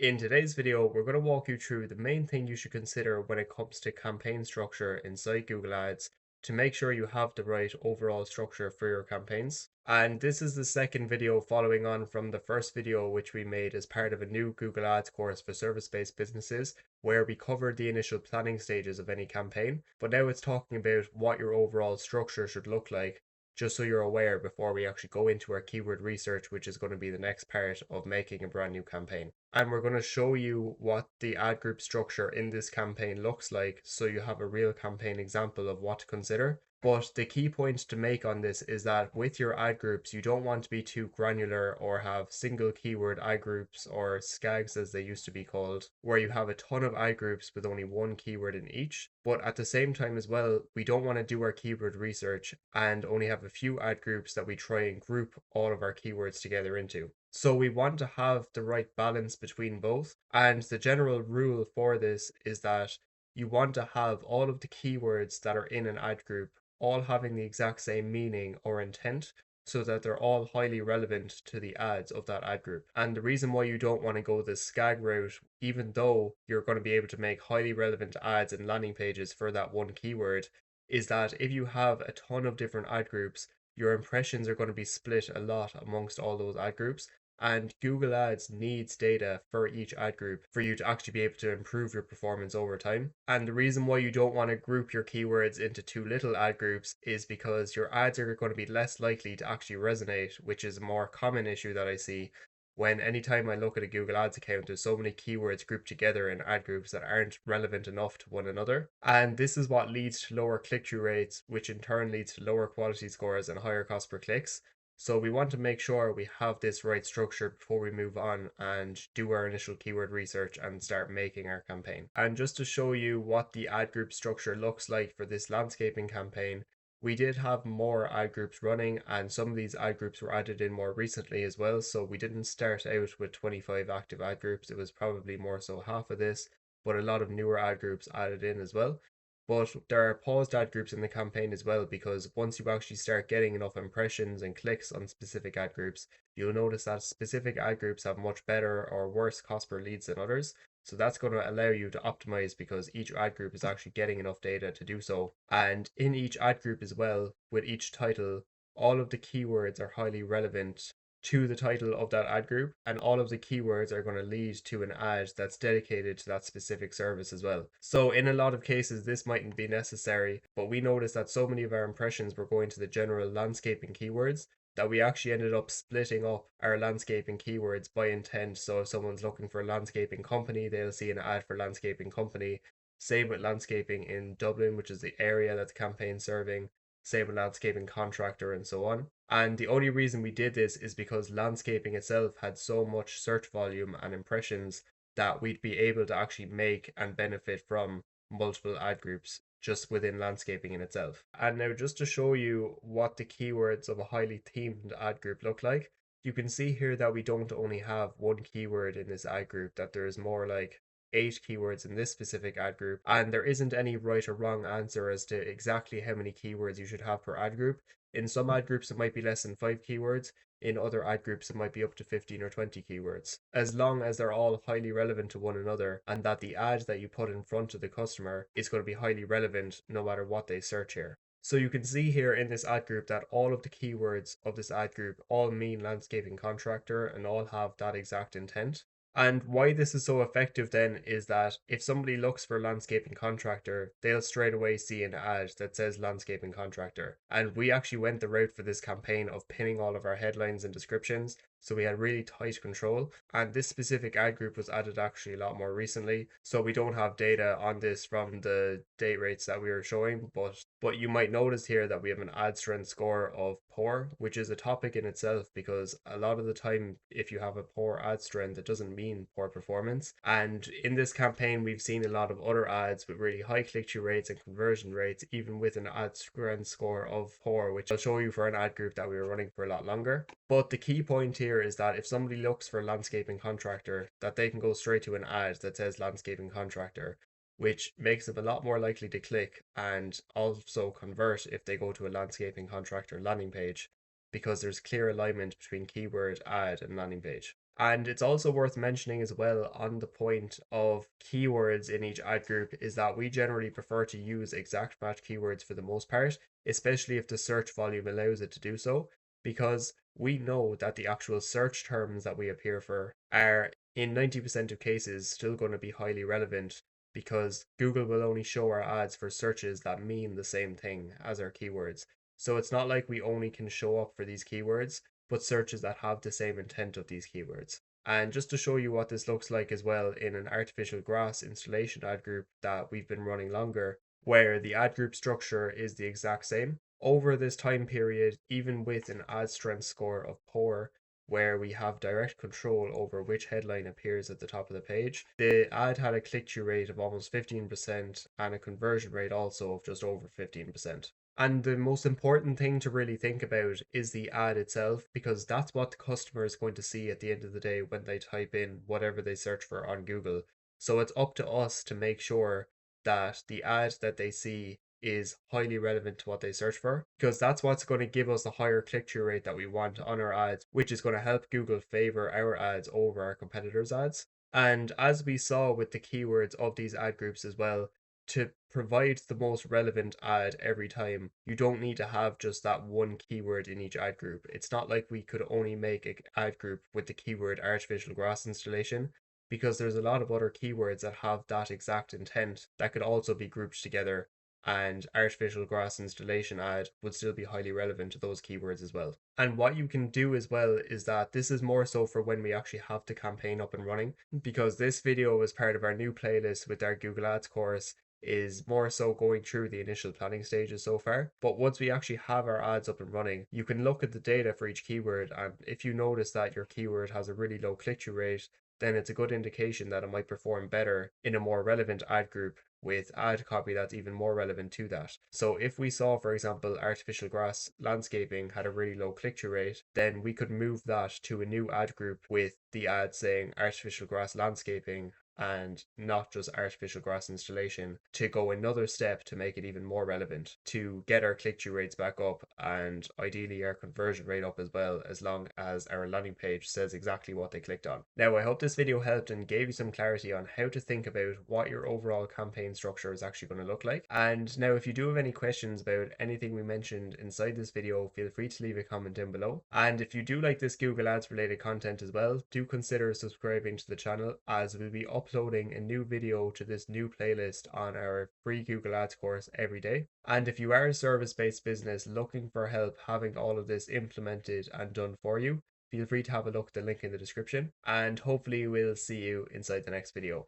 In today's video, we're going to walk you through the main thing you should consider when it comes to campaign structure inside Google Ads to make sure you have the right overall structure for your campaigns. And this is the second video following on from the first video, which we made as part of a new Google Ads course for service-based businesses, where we covered the initial planning stages of any campaign. But now it's talking about what your overall structure should look like, just so you're aware before we actually go into our keyword research, which is going to be the next part of making a brand new campaign. And we're going to show you what the ad group structure in this campaign looks like so you have a real campaign example of what to consider. But the key point to make on this is that with your ad groups, you don't want to be too granular or have single keyword ad groups, or SKAGs as they used to be called, where you have a ton of ad groups with only one keyword in each. But at the same time as well, we don't want to do our keyword research and only have a few ad groups that we try and group all of our keywords together into. So we want to have the right balance between both. And the general rule for this is that you want to have all of the keywords that are in an ad group all having the exact same meaning or intent, so that they're all highly relevant to the ads of that ad group. And the reason why you don't want to go the SKAG route, even though you're going to be able to make highly relevant ads and landing pages for that one keyword, is that if you have a ton of different ad groups, your impressions are going to be split a lot amongst all those ad groups, and Google Ads needs data for each ad group for you to actually be able to improve your performance over time. And the reason why you don't want to group your keywords into too little ad groups is because your ads are going to be less likely to actually resonate, which is a more common issue that I see when anytime I look at a Google Ads account, there's so many keywords grouped together in ad groups that aren't relevant enough to one another. And this is what leads to lower click-through rates, which in turn leads to lower quality scores and higher cost per clicks. So we want to make sure we have this right structure before we move on and do our initial keyword research and start making our campaign. And just to show you what the ad group structure looks like for this landscaping campaign, we did have more ad groups running, and some of these ad groups were added in more recently as well. So we didn't start out with 25 active ad groups. It was probably more so half of this, but a lot of newer ad groups added in as well. But there are paused ad groups in the campaign as well, because once you actually start getting enough impressions and clicks on specific ad groups, you'll notice that specific ad groups have much better or worse cost per leads than others. So that's going to allow you to optimize because each ad group is actually getting enough data to do so. And in each ad group as well, with each title, all of the keywords are highly relevant to the title of that ad group, and all of the keywords are going to lead to an ad that's dedicated to that specific service as well. So in a lot of cases this mightn't be necessary, but we noticed that so many of our impressions were going to the general landscaping keywords that we actually ended up splitting up our landscaping keywords by intent. So if someone's looking for a landscaping company, they'll see an ad for landscaping company. Same with landscaping in Dublin, which is the area that the campaign's serving. Same with landscaping contractor and so on. And the only reason we did this is because landscaping itself had so much search volume and impressions that we'd be able to actually make and benefit from multiple ad groups just within landscaping in itself. And now, just to show you what the keywords of a highly themed ad group look like, you can see here that we don't only have one keyword in this ad group, that there's more like 8 keywords in this specific ad group, and there isn't any right or wrong answer as to exactly how many keywords you should have per ad group. In some ad groups, it might be less than 5 keywords. In other ad groups, it might be up to 15 or 20 keywords. As long as they're all highly relevant to one another, and that the ad that you put in front of the customer is going to be highly relevant no matter what they search here. So you can see here in this ad group that all of the keywords of this ad group all mean landscaping contractor and all have that exact intent. And why this is so effective then is that if somebody looks for landscaping contractor, they'll straight away see an ad that says landscaping contractor. And we actually went the route for this campaign of pinning all of our headlines and descriptions, so we had really tight control. And this specific ad group was added actually a lot more recently, so we don't have data on this from the date rates that we were showing, but you might notice here that we have an ad strength score of poor, which is a topic in itself, because a lot of the time if you have a poor ad strength, it doesn't mean poor performance. And in this campaign, we've seen a lot of other ads with really high click-through rates and conversion rates, even with an ad strength score of poor, which I'll show you for an ad group that we were running for a lot longer. But the key point here is that if somebody looks for a landscaping contractor, that they can go straight to an ad that says landscaping contractor, which makes them a lot more likely to click and also convert if they go to a landscaping contractor landing page, because there's clear alignment between keyword, ad, and landing page. And it's also worth mentioning as well on the point of keywords in each ad group is that we generally prefer to use exact match keywords for the most part, especially if the search volume allows it to do so, because we know that the actual search terms that we appear for are in 90% of cases still going to be highly relevant because Google will only show our ads for searches that mean the same thing as our keywords. So it's not like we only can show up for these keywords, but searches that have the same intent of these keywords. And just to show you what this looks like as well in an artificial grass installation ad group that we've been running longer, where the ad group structure is the exact same. Over this time period, even with an ad strength score of poor, where we have direct control over which headline appears at the top of the page, the ad had a click through rate of almost 15% and a conversion rate also of just over 15%. And the most important thing to really think about is the ad itself, because that's what the customer is going to see at the end of the day when they type in whatever they search for on Google. So it's up to us to make sure that the ad that they see is highly relevant to what they search for, because that's what's going to give us the higher click through rate that we want on our ads, which is going to help Google favor our ads over our competitors' ads. And as we saw with the keywords of these ad groups as well, to provide the most relevant ad every time, you don't need to have just that one keyword in each ad group. It's not like we could only make an ad group with the keyword artificial grass installation, because there's a lot of other keywords that have that exact intent that could also be grouped together, and artificial grass installation ad would still be highly relevant to those keywords as well. And what you can do as well is that this is more so for when we actually have the campaign up and running, because this video is part of our new playlist with our Google Ads course, is more so going through the initial planning stages so far. But once we actually have our ads up and running, you can look at the data for each keyword, and if you notice that your keyword has a really low click-through rate, then it's a good indication that it might perform better in a more relevant ad group with ad copy that's even more relevant to that. So if we saw, for example, artificial grass landscaping had a really low click-through rate, then we could move that to a new ad group with the ad saying artificial grass landscaping and not just artificial grass installation, to go another step to make it even more relevant, to get our click-through rates back up and ideally our conversion rate up as well, as long as our landing page says exactly what they clicked on. Now, I hope this video helped and gave you some clarity on how to think about what your overall campaign structure is actually going to look like. And now, if you do have any questions about anything we mentioned inside this video, feel free to leave a comment down below. And if you do like this Google Ads related content as well, do consider subscribing to the channel, as we'll be uploading a new video to this new playlist on our free Google Ads course every day. And if you are a service-based business looking for help having all of this implemented and done for you, feel free to have a look at the link in the description, and hopefully we'll see you inside the next video.